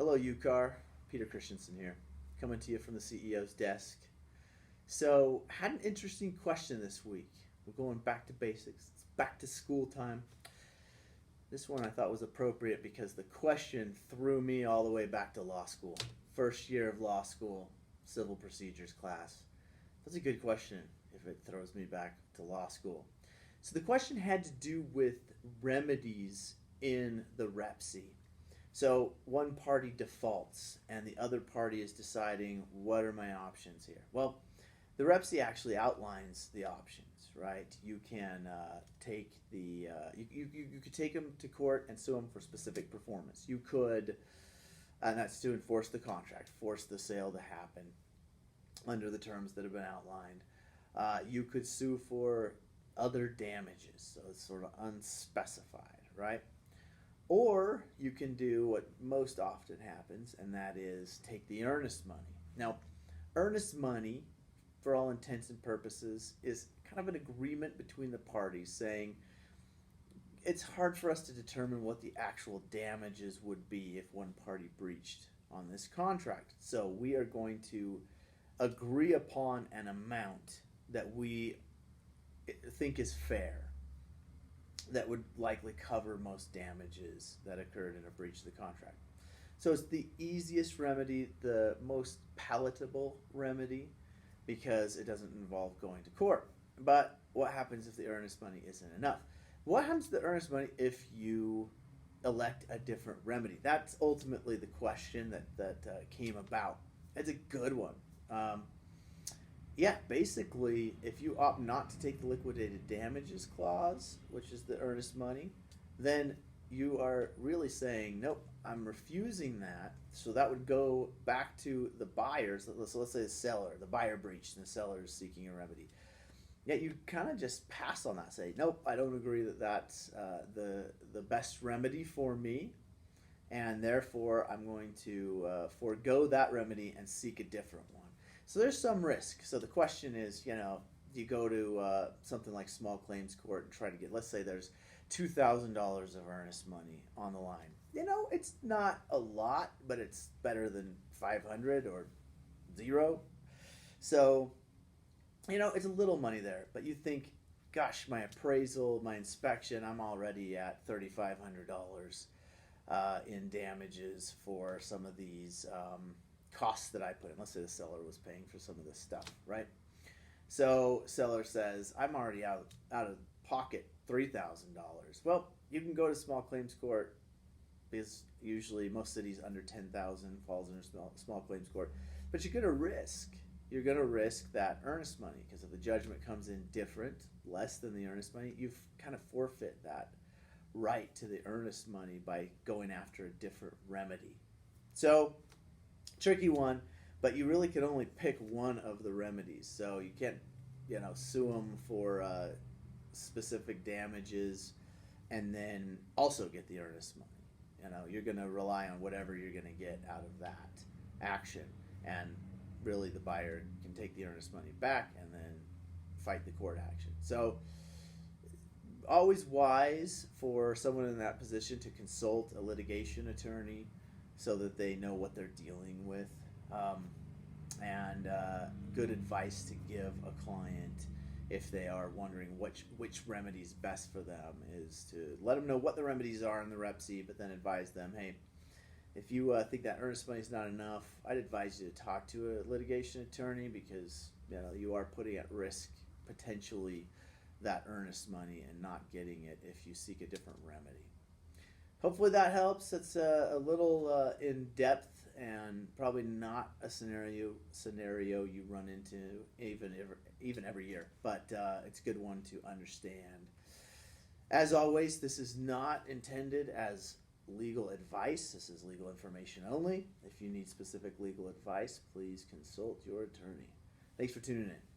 Hello, UCAR. Peter Christensen here, coming to you from the CEO's desk. So, had an interesting question this week. We're going back to basics. It's back to school time. This one I thought was appropriate because the question threw me all the way back to law school. First year of law school, civil procedures class. That's a good question if it throws me back to law school. So the question had to do with remedies in the REPC. So one party defaults and the other party is deciding what are my options here. Well, the REPC actually outlines the options, right? You can take the you could take them to court and sue them for specific performance. You could, and that's to enforce the contract, force the sale to happen under the terms that have been outlined. You could sue for other damages, so it's sort of unspecified, right? Or you can do what most often happens, and that is take the earnest money. Now, earnest money, for all intents and purposes, is kind of an agreement between the parties saying it's hard for us to determine what the actual damages would be if one party breached on this contract. So we are going to agree upon an amount that we think is fair, that would likely cover most damages that occurred in a breach of the contract. So it's the easiest remedy, the most palatable remedy, because it doesn't involve going to court. But what happens if the earnest money isn't enough? What happens to the earnest money if you elect a different remedy? That's ultimately the question that came about. It's a good one. Basically, if you opt not to take the liquidated damages clause, which is the earnest money, then you are really saying, nope, I'm refusing that. So that would go back to the buyers. So let's say the seller, the buyer breached and the seller is seeking a remedy. Yet you kind of just pass on that, say, nope, I don't agree that that's the best remedy for me, and therefore I'm going to forego that remedy and seek a different one. So there's some risk. So the question is, you go to something like small claims court and try to get, let's say there's $2,000 of earnest money on the line. It's not a lot, but it's better than 500 or zero. So, it's a little money there, but you think, gosh, my appraisal, my inspection, I'm already at $3,500 in damages for some of these costs that I put in. Let's say the seller was paying for some of this stuff, right? So seller says, I'm already out of pocket $3,000. Well, you can go to small claims court, because usually most cities under 10,000 falls under small claims court. But you're going to risk that earnest money, because if the judgment comes in different, less than the earnest money, you've kind of forfeit that right to the earnest money by going after a different remedy. So, tricky one, but you really can only pick one of the remedies. So you can't, sue them for specific damages and then also get the earnest money. You're going to rely on whatever you're going to get out of that action, and really the buyer can take the earnest money back and then fight the court action. So always wise for someone in that position to consult a litigation attorney so that they know what they're dealing with, and good advice to give a client if they are wondering which remedy is best for them is to let them know what the remedies are in the REPC, but then advise them, hey, if you think that earnest money is not enough, I'd advise you to talk to a litigation attorney, because you are putting at risk potentially that earnest money and not getting it if you seek a different remedy. Hopefully that helps. It's a little in-depth and probably not a scenario you run into even every year, but it's a good one to understand. As always, this is not intended as legal advice. This is legal information only. If you need specific legal advice, please consult your attorney. Thanks for tuning in.